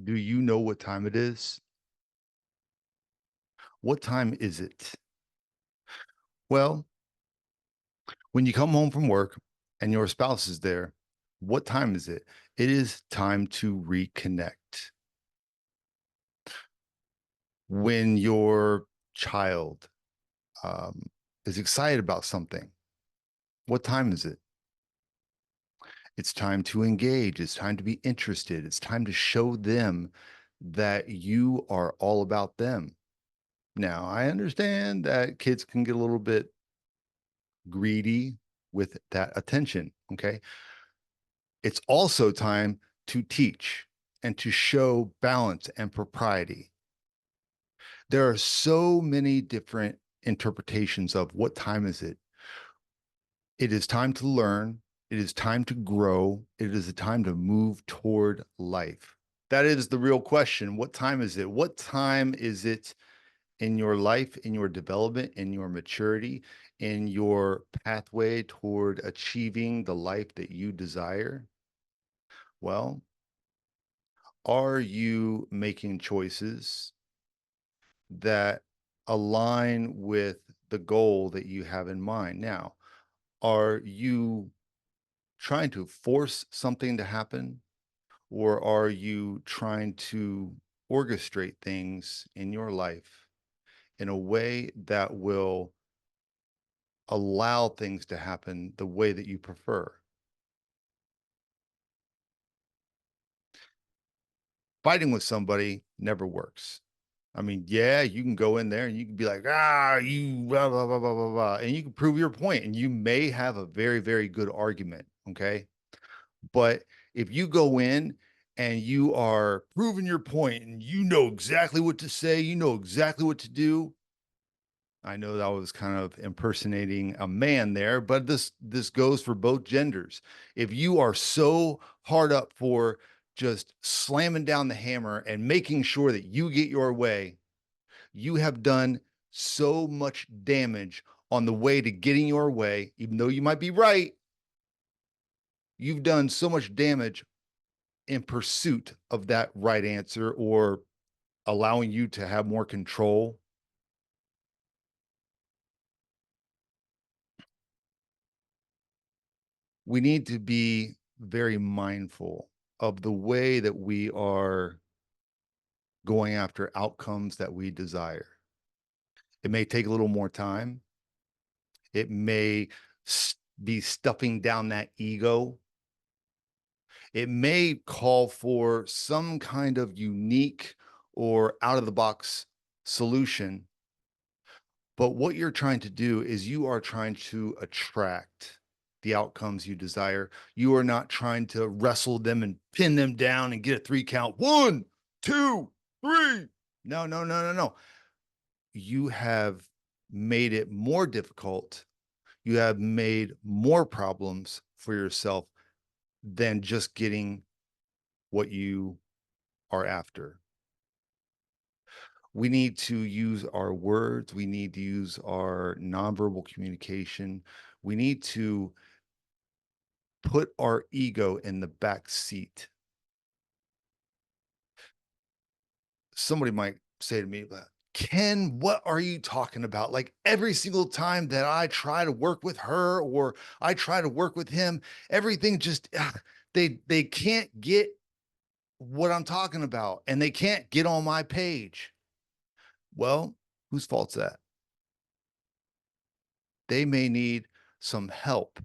Do you know what time it is? What time is it? Well, when you come home from work and your spouse is there, what time is it? It is time to reconnect. When your child um, is excited about something, what time is it? It's time to engage. It's time to be interested. It's time to show them that you are all about them. Now, I understand that kids can get a little bit greedy with that attention. Okay. It's also time to teach and to show balance and propriety. There are so many different interpretations of what time is it. It is time to learn. It is time to grow. It is a time to move toward life. That is the real question. What time is it? What time is it in your life, in your development, in your maturity, in your pathway toward achieving the life that you desire? Well, are you making choices that align with the goal that you have in mind? Now, are you trying to force something to happen, or are you trying to orchestrate things in your life in a way that will allow things to happen the way that you prefer? Fighting with somebody never works. I mean, yeah, you can go in there and you can be like, you blah, blah, blah, blah, blah, blah. And you can prove your point and you may have a very, very good argument. Okay. But if you go in and you are proving your point and you know exactly what to say, you know exactly what to do. I know that was kind of impersonating a man there, but this goes for both genders. If you are so hard up for just slamming down the hammer and making sure that you get your way, you have done so much damage on the way to getting your way, even though you might be right. You've done so much damage in pursuit of that right answer or allowing you to have more control. We need to be very mindful of the way that we are going after outcomes that we desire. It may take a little more time. It may be stuffing down that ego. It may call for some kind of unique or out of the box solution. But what you're trying to do is you are trying to attract the outcomes you desire. You are not trying to wrestle them and pin them down and get a 3 count. 1, 2, 3. No, no, no, no, no. You have made it more difficult. You have made more problems for yourself than just getting what you are after. We need to use our words. We need to use our nonverbal communication. We need to put our ego in the back seat. Somebody might say to me, Ken, what are you talking about? Like every single time that I try to work with her or I try to work with him, everything just they can't get what I'm talking about and they can't get on my page. Well, whose fault's that? They may need some help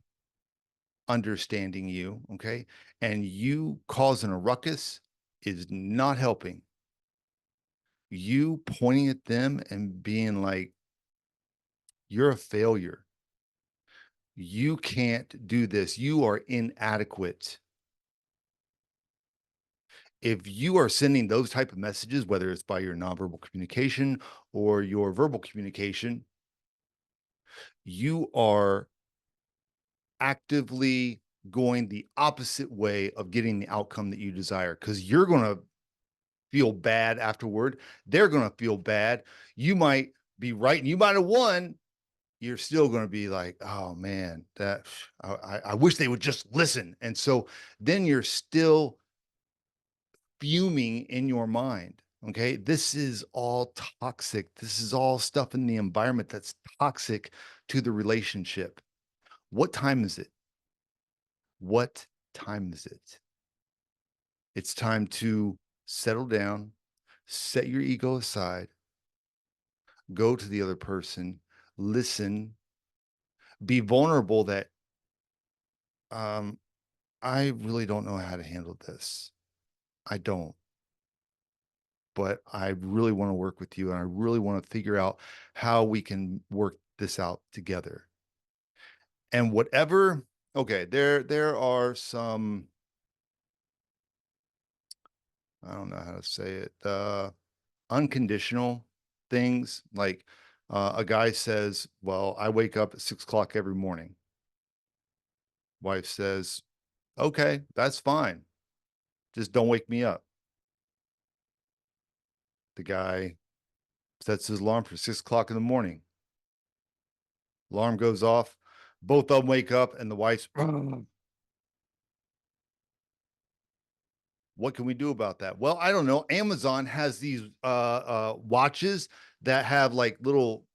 understanding you, okay? And you causing a ruckus is not helping. You pointing at them and being like, you're a failure. You can't do this. You are inadequate. If you are sending those type of messages, whether it's by your nonverbal communication or your verbal communication, you are actively going the opposite way of getting the outcome that you desire because you're going to feel bad afterward. They're going to feel bad. You might be right and you might have won. You're still going to be like, oh man, that I wish they would just listen. And so then you're still fuming in your mind. Okay. This is all toxic. This is all stuff in the environment that's toxic to the relationship. What time is it? What time is it? It's time to settle down, set your ego aside, go to the other person, listen, be vulnerable that um, I really don't know how to handle this. I don't, but I really want to work with you and I really want to figure out how we can work this out together. And whatever, okay, there are some, I don't know how to say it, unconditional things like a guy says, well, I wake up at 6 o'clock every morning. Wife says, okay, that's fine. Just don't wake me up. The guy sets his alarm for 6 o'clock in the morning. Alarm goes off. Both of them wake up, and the wife's, what can we do about that? Well, I don't know. Amazon has these watches that have like little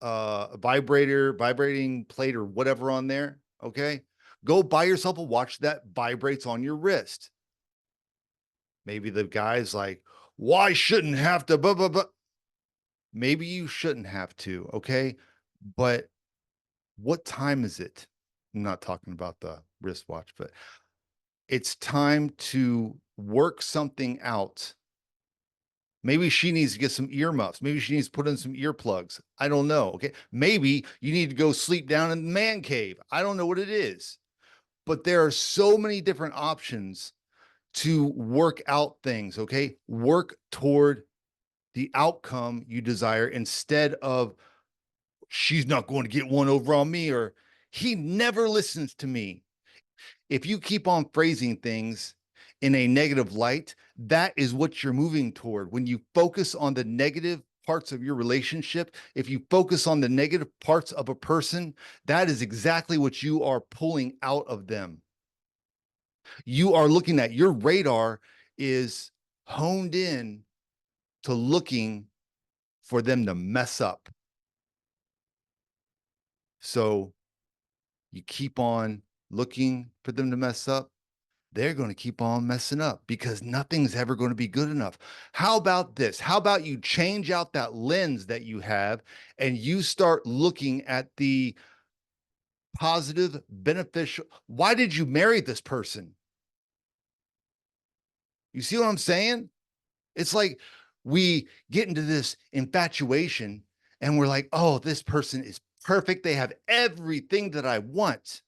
vibrating plate or whatever on there. Okay. Go buy yourself a watch that vibrates on your wrist. Maybe the guy's like, why shouldn't have to, blah, blah, blah. Maybe you shouldn't have to. Okay. But what time is it? I'm not talking about the wristwatch, but it's time to work something out. Maybe she needs to get some earmuffs. Maybe she needs to put in some earplugs. I don't know. Okay. Maybe you need to go sleep down in the man cave. I don't know what it is, but there are so many different options to work out things. Okay. Work toward the outcome you desire instead of she's not going to get one over on me or he never listens to me. If you keep on phrasing things in a negative light, that is what you're moving toward. When you focus on the negative parts of your relationship, if you focus on the negative parts of a person, that is exactly what you are pulling out of them. You are looking at your radar is honed in to looking for them to mess up. So you keep on looking for them to mess up, they're going to keep on messing up because nothing's ever going to be good enough. How about this? How about you change out that lens that you have and you start looking at the positive, beneficial? Why did you marry this person? You see what I'm saying? It's like we get into this infatuation and we're like, oh, this person is perfect. They have everything that I want.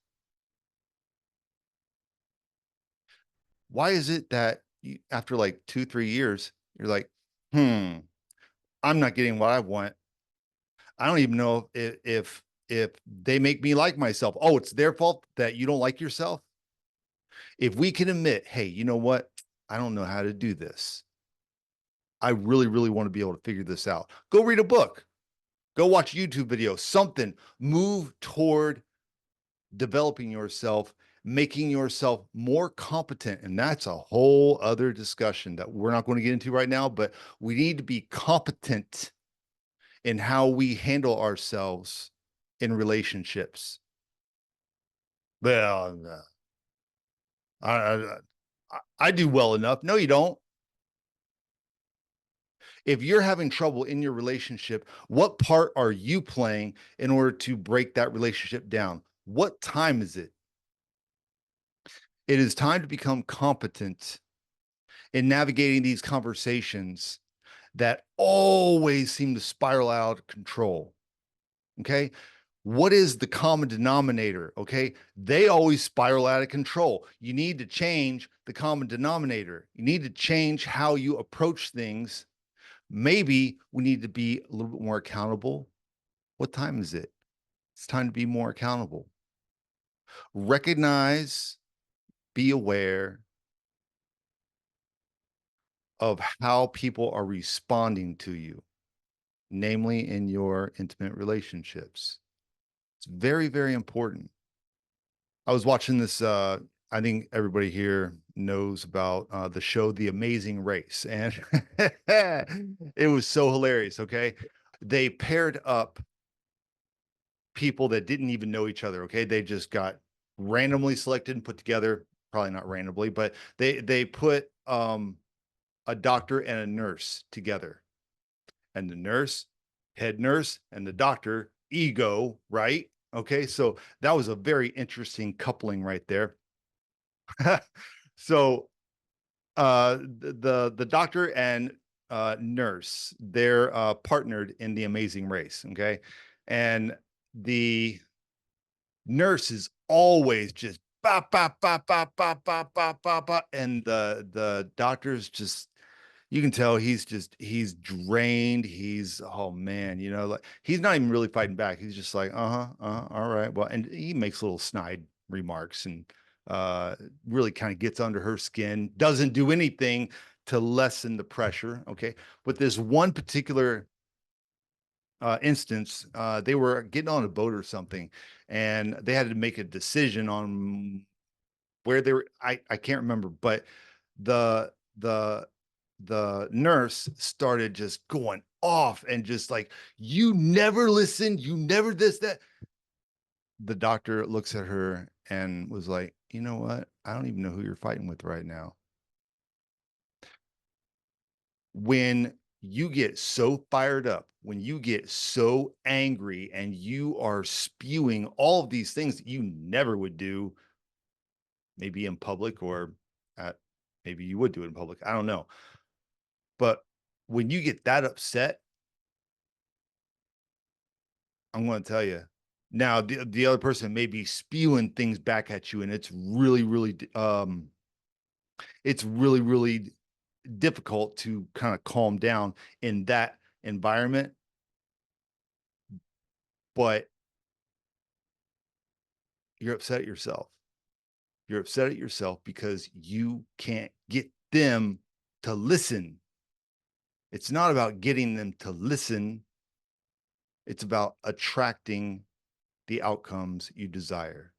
Why is it that you, after like 2, 3 years, you're like, I'm not getting what I want. I don't even know if they make me like myself. Oh, it's their fault that you don't like yourself. If we can admit, hey, you know what? I don't know how to do this. I really, really want to be able to figure this out. Go read a book. Go watch YouTube videos, something. Move toward developing yourself, making yourself more competent. And that's a whole other discussion that we're not going to get into right now, but we need to be competent in how we handle ourselves in relationships. Well, I, I, I do well enough. No, you don't. If you're having trouble in your relationship, what part are you playing in order to break that relationship down? What time is it? It is time to become competent in navigating these conversations that always seem to spiral out of control. Okay. What is the common denominator? Okay. They always spiral out of control. You need to change the common denominator. You need to change how you approach things. Maybe we need to be a little bit more accountable. What time is it? It's time to be more accountable. Recognize, be aware of how people are responding to you, namely in your intimate relationships. It's very, very important. I was watching this, I think everybody here knows about the show The Amazing Race, and it was so hilarious. Okay, they paired up people that didn't even know each other. Okay, they just got randomly selected and put together. Probably not randomly, but they put a doctor and a nurse together, and the nurse, head nurse, and the doctor, ego, right? Okay, so that was a very interesting coupling right there. So the doctor and nurse, they're partnered in The Amazing Race. Okay, and the nurse is always just bop bop bop bop bop bop bop bop bop, and the doctor's just, you can tell he's drained. He's, oh man, like he's not even really fighting back. He's just like, all right, well, and he makes little snide remarks and uh really kind of gets under her skin, doesn't do anything to lessen the pressure. Okay, but this one particular instance, they were getting on a boat or something, and they had to make a decision on where they were. I can't remember, but the the the nurse started just going off and just like, you never listen, you never this, that. The doctor looks at her and was like, you know what? I don't even know who you're fighting with right now. When you get so fired up, when you get so angry and you are spewing all of these things that you never would do, maybe in public, or at, maybe you would do it in public, I don't know. But when you get that upset, I'm going to tell you. Now, the other person may be spewing things back at you, and it's really, really difficult to kind of calm down in that environment. But you're upset at yourself. You're upset at yourself because you can't get them to listen. It's not about getting them to listen. It's about attracting the outcomes you desire.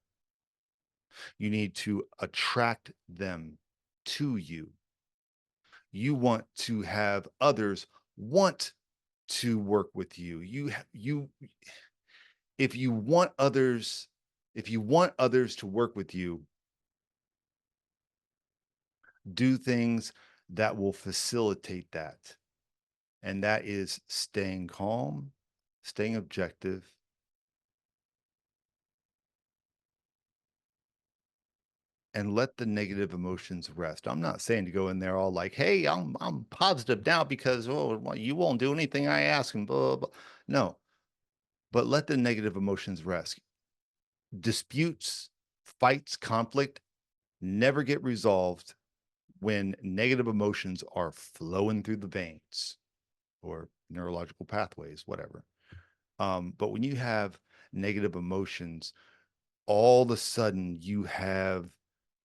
You need to attract them to you. You want to have others want to work with you. If you want others, if you want others to work with you, do things that will facilitate that. And that is staying calm, staying objective, and let the negative emotions rest. I'm not saying to go in there all like, "Hey, I'm positive now because, oh, well, you won't do anything I ask," and blah, blah, blah. No, but let the negative emotions rest. Disputes, fights, conflict never get resolved when negative emotions are flowing through the veins or neurological pathways, whatever. But when you have negative emotions, all of a sudden you have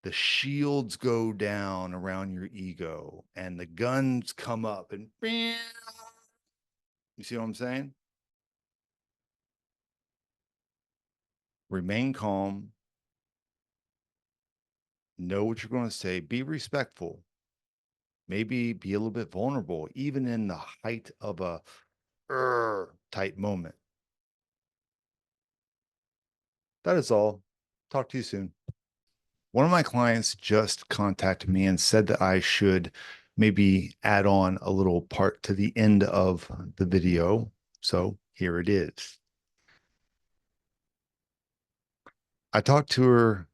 the shields go down around your ego and the guns come up and you see what I'm saying? Remain calm, know what you're going to say, be respectful, maybe be a little bit vulnerable, even in the height of a type moment. That is all. Talk to you soon. One of my clients just contacted me and said that I should maybe add on a little part to the end of the video. So here it is. I talked to her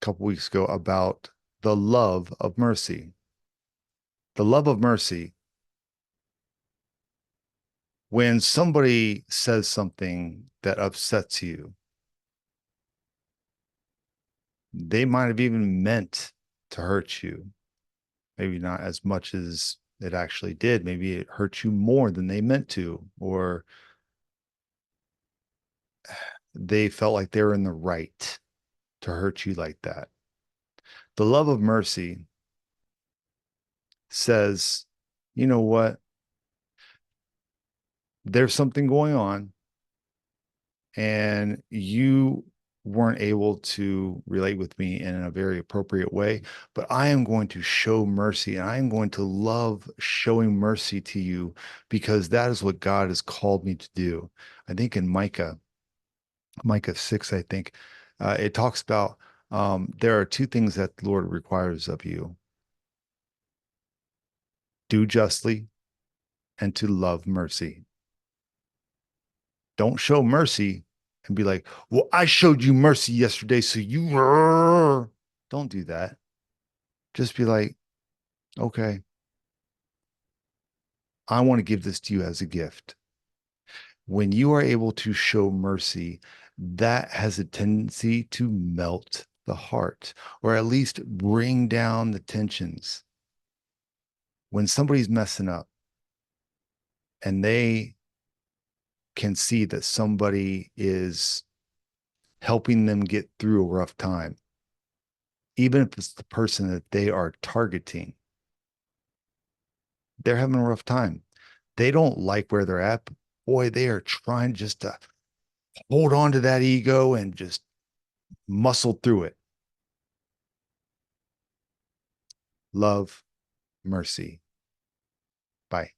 a couple weeks ago about the love of mercy. The love of mercy. When somebody says something that upsets you, they might have even meant to hurt you. Maybe not as much as it actually did. Maybe it hurt you more than they meant to, or they felt like they were in the right to hurt you like that. The love of mercy says, you know what? There's something going on, and you weren't able to relate with me in a very appropriate way, but I am going to show mercy and I am going to love showing mercy to you because that is what God has called me to do. I think in Micah 6, I think it talks about there are two things that the Lord requires of you: do justly and to love mercy. Don't show mercy and be like, well, I showed you mercy yesterday, so you don't do that. Just be like, okay, I want to give this to you as a gift. When you are able to show mercy, that has a tendency to melt the heart or at least bring down the tensions. When somebody's messing up and they can see that somebody is helping them get through a rough time, even if it's the person that they are targeting, they're having a rough time. They don't like where they're at. Boy, they are trying just to hold on to that ego and just muscle through it. Love, mercy. Bye.